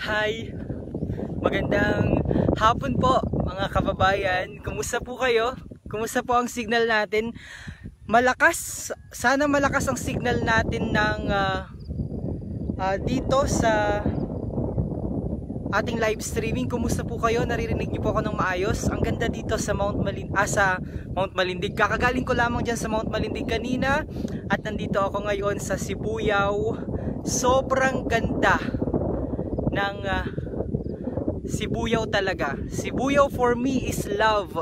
Hi! Magandang hapon po mga kababayan. Kumusta po kayo? Kumusta po ang signal natin? Malakas, sana malakas ang signal natin ng dito sa ating live streaming. Kumusta po kayo? Naririnig niyo po ako ng maayos? Ang ganda dito sa Mount Malindig. Kakagaling ko lamang dyan sa Mount Malindig kanina at nandito ako ngayon sa Sibuyao. Sobrang ganda ng Sibuyao talaga. Sibuyao for me is love.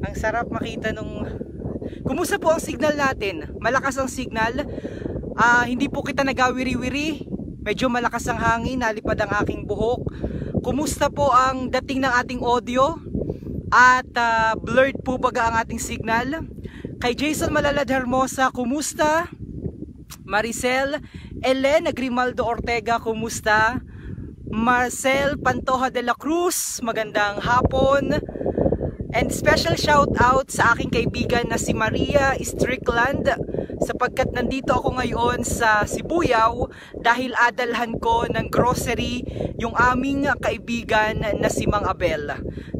Ang sarap makita nung... Kumusta po ang signal natin? Malakas ang signal. Hindi po kita nagawiri-wiri. Medyo malakas ang hangin, nalipad ang aking buhok. Kumusta po ang dating ng ating audio? At blurred po baga ang ating signal? Kay Jason Malalad Hermosa, kumusta? Maricel Elena Grimaldo Ortega, kumusta? Marcel Pantoja de la Cruz, magandang hapon. And special shout out sa aking kaibigan na si Maria Strickland, sapagkat nandito ako ngayon sa Sibuyao dahil adalhan ko ng grocery yung aming kaibigan na si Mang Abel.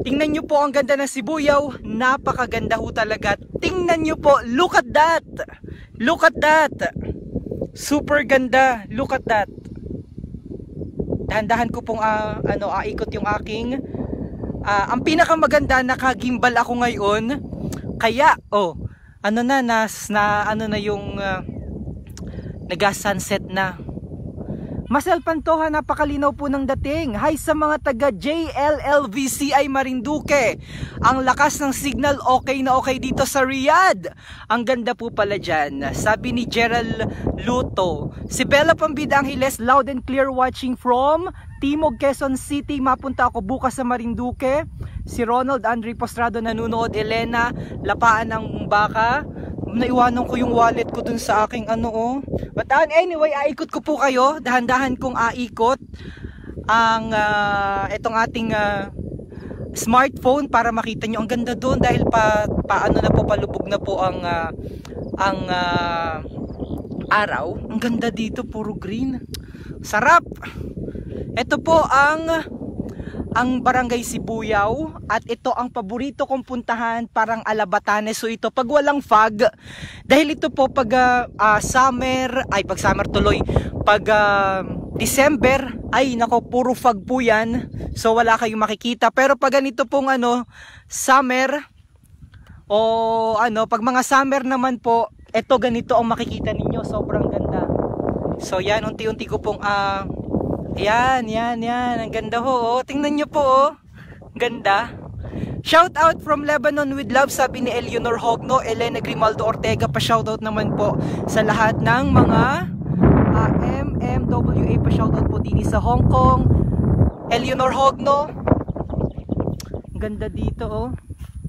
Tingnan nyo po ang ganda ng Sibuyao, napakaganda ho talaga. Tingnan nyo po, look at that! Look at that! Super ganda, look at that. Dahan-dahan ko pong aikot yung aking ang pinakamaganda, nakagimbal ako ngayon. Kaya yung naga-sunset na. Marcel Pantoja, napakalinaw po ng dating. Hi sa mga taga JLLVCI Marinduque. Ang lakas ng signal, okay na okay dito sa Riyadh. Ang ganda po pala dyan. Sabi ni Gerald Luto. Si Bella Pambida Angeles, loud and clear watching from Timog, Quezon City. Mapunta ako bukas sa Marinduque. Si Ronald Andre Postrado nanonood. Elena, Lapaan ng Baka. Naiwanan ko yung wallet ko dun sa aking But anyway, aikot ko po kayo. Dahan-dahan kong aikot ang itong ating smartphone para makita nyo. Ang ganda dun dahil palubog na po ang araw. Ang ganda dito, puro green. Sarap! Ito po ang Barangay Sibuyao at ito ang paborito kong puntahan, parang Alabatanes. So ito pag walang fog, dahil ito po pag December, ay nako, puro fog po yan. So wala kayong makikita. Pero pag ganito pong summer o pag mga summer naman po, ito ganito ang makikita ninyo. Sobrang ganda. So yan, unti-unti ko pong yan. Ang ganda ho. Tingnan nyo po. Ganda. Shout out from Lebanon with love, sabi ni Eleanor Hogno. Elena Grimaldo Ortega, pa-shoutout naman po sa lahat ng mga MMWA. Pa-shoutout po din sa Hong Kong. Eleanor Hogno. Ganda dito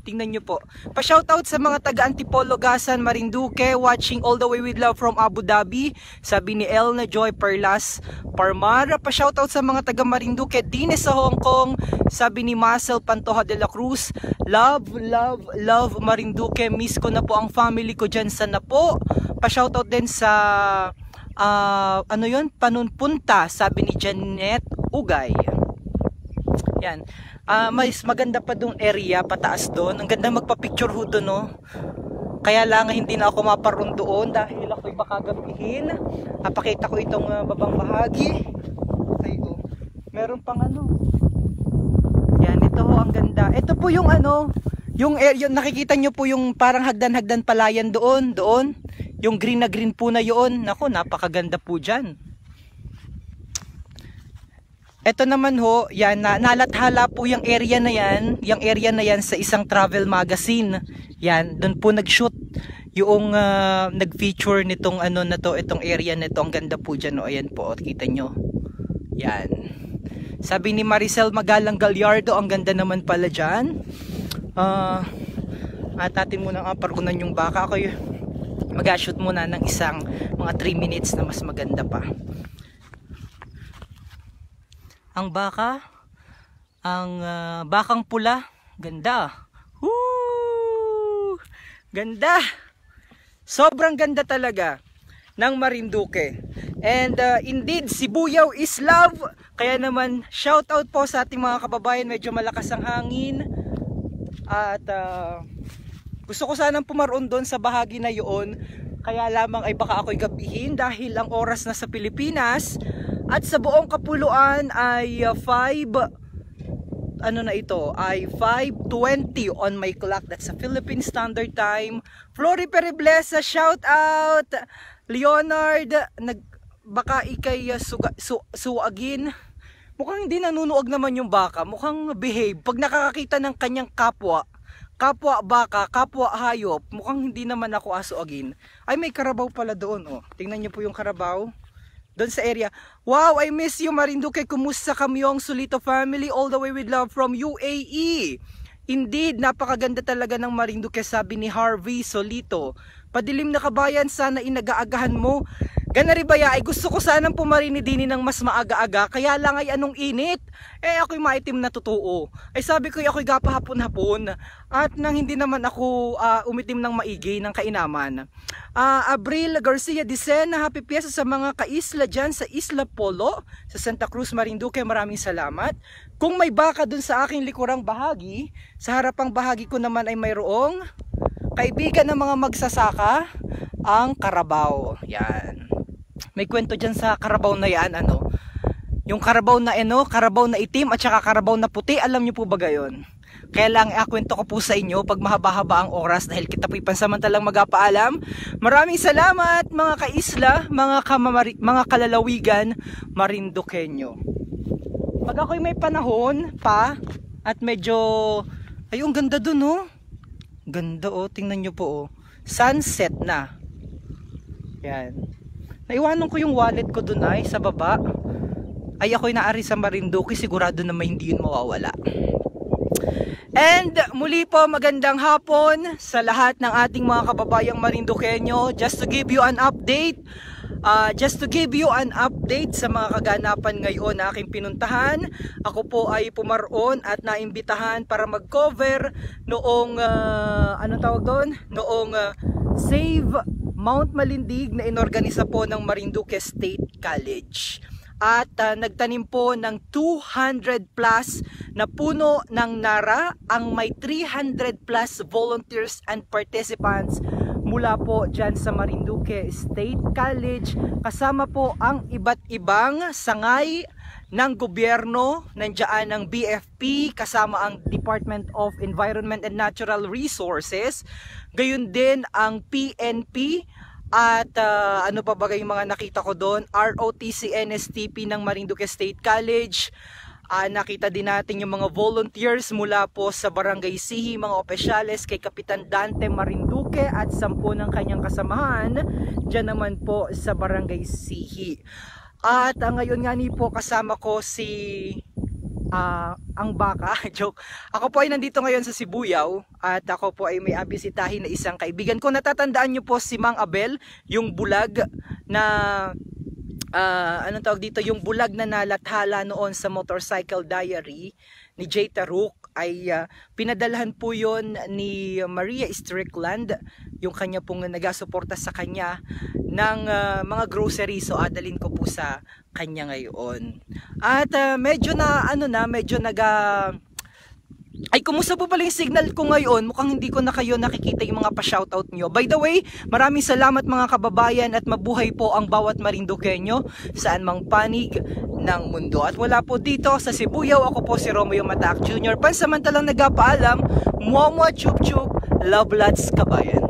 Tingnan nyo po. Pa-shoutout sa mga taga Antipolo, Gasan, Marinduque, watching all the way with love from Abu Dhabi. Sabi ni Elna Joy Perlas Parmara. Pa-shoutout sa mga taga Marinduque, Dines sa Hong Kong. Sabi ni Marcel Pantoja de la Cruz, love, love, love Marinduque. Miss ko na po ang family ko dyan sa Napo. Pa-shoutout din sa ano yun? Panunpunta. Sabi ni Janet Ugay. Yan. Mas maganda pa dong area pataas doon. Ang ganda magpa-picture ho doon, no? Kaya lang hindi na ako maparoon doon dahil ako'y baka gabihin. Pakita ko itong babang bahagi. Ay, oh. Meron pang ano. Yan, ito ho ang ganda. Ito po yung ano, yung area, nakikita nyo po yung parang hagdan-hagdan palayan doon, doon. Yung green na green po na yun. Naku, napakaganda po dyan. Ito naman ho, yan, nalathala po yung area na yan sa isang travel magazine. Yan, doon po nag-shoot yung nag-feature nitong ano na to, itong area na to. Ang ganda po dyan, no? Ayan po, kita nyo. Yan. Sabi ni Maricel Magalang Gallardo, ang ganda naman pala dyan. At atin muna parunan yung baka. Ako mag-shoot muna ng isang mga 3 minutes na mas maganda pa. Ang baka, ang bakang pula, ganda. Woo! Ganda. Sobrang ganda talaga ng Marinduque. And indeed, Sibuyaw is love. Kaya naman, shout out po sa ating mga kababayan. Medyo malakas ang hangin. At gusto ko sanang pumaroon doon sa bahagi na yun. Kaya lamang ay baka ako'y gabihin dahil ang oras na sa Pilipinas at sa buong kapuluan ay 5:20 on my clock. That's a Philippine Standard Time. Flory Periblesa, shout out. Leonard, baka ikay suagin. Mukhang hindi nanunuog naman yung baka. Mukhang behave. Pag nakakakita ng kanyang kapwa baka, kapwa hayop, mukhang hindi naman ako asuagin. Ay, may karabaw pala doon. Oh. Tingnan niyo po yung karabaw. Doon sa area. Wow, I miss you Marinduque. Kumusta kamyong Solito family? All the way with love from UAE. Indeed, napakaganda talaga ng Marinduque, sabi ni Harvey Solito. Padilim na kabayan, sana inagaagahan mo. Ganaribaya ay gusto ko sanang pumarini din ng mas maaga-aga. Kaya lang ay anong init. Ako'y maitim na totoo. Ay sabi ko ako'y gapahapon-hapon. At nang hindi naman ako umitim ng maigi ng kainaman. Abril Garcia Dicen, happy piyesa sa mga kaisla dyan sa Isla Polo, sa Santa Cruz, Marinduque. Maraming salamat. Kung may baka dun sa aking likurang bahagi, sa harapang bahagi ko naman ay mayroong kaibigan ng mga magsasaka, ang karabaw. Yan. May kwento dyan sa karabaw na yan, ano? Yung karabaw na karabaw na itim at saka karabaw na puti, alam nyo po ba gayon? Kaya lang kwento ko po sa inyo pag mahaba-haba ang oras dahil kita po'y pansamantalang magpaalam. Maraming salamat mga kaisla, mga kalalawigan, Marinduqueño. Pag ako'y may panahon pa at medyo, ay ang ganda dun oh. Ganda oh, tingnan nyo po oh. Sunset na. Yan. Naiwanan ko yung wallet ko dun ay sa baba. Ay ako'y naari sa Marinduque, sigurado naman hindi yun mawawala. And muli po magandang hapon sa lahat ng ating mga kababayang Marinduqueño. Just to give you an update sa mga kaganapan ngayon na aking pinuntahan. Ako po ay pumaroon at naimbitahan para mag-cover noong noong Save Mount Malindig na inorganisa po ng Marinduque State College. At nagtanim po ng 200 plus na puno ng nara, ang may 300 plus volunteers and participants mula po dyan sa Marinduque State College. Kasama po ang iba't ibang sangay ng gobyerno, nandiyan ang BFP, kasama ang Department of Environment and Natural Resources, gayon din ang PNP, at ano pa ba yung mga nakita ko doon, ROTC NSTP ng Marinduque State College. Nakita din natin yung mga volunteers mula po sa Barangay Sihi, mga opisyales kay Kapitan Dante Marinduque at 10 ng kanyang kasamahan dyan naman po sa Barangay Sihi. At ngayon nga ni po kasama ko si ang baka. Joke. Ako po ay nandito ngayon sa Sibuyao at ako po ay may abisitahin na isang kaibigan ko. Natatandaan nyo po si Mang Abel, yung bulag na anong tawag dito, yung bulag na nalathala noon sa Motorcycle Diary ni Jay Taruk ay pinadalhan po yon ni Maria Strickland, yung kanya pong nagasuporta sa kanya ng mga grocery. So adalin ko po sa kanya ngayon. At medyo na medyo ay, kumusta po pala yung signal ko ngayon? Mukhang hindi ko na kayo nakikita yung mga pa-shoutout nyo. By the way, maraming salamat mga kababayan at mabuhay po ang bawat Marinduqueño saan mang panig ng mundo. At wala po dito sa Sibuyao, ako po si Romeo Mataak Jr. Pansamantalang nagpaalam, muwa chup chup, love lots kabayan.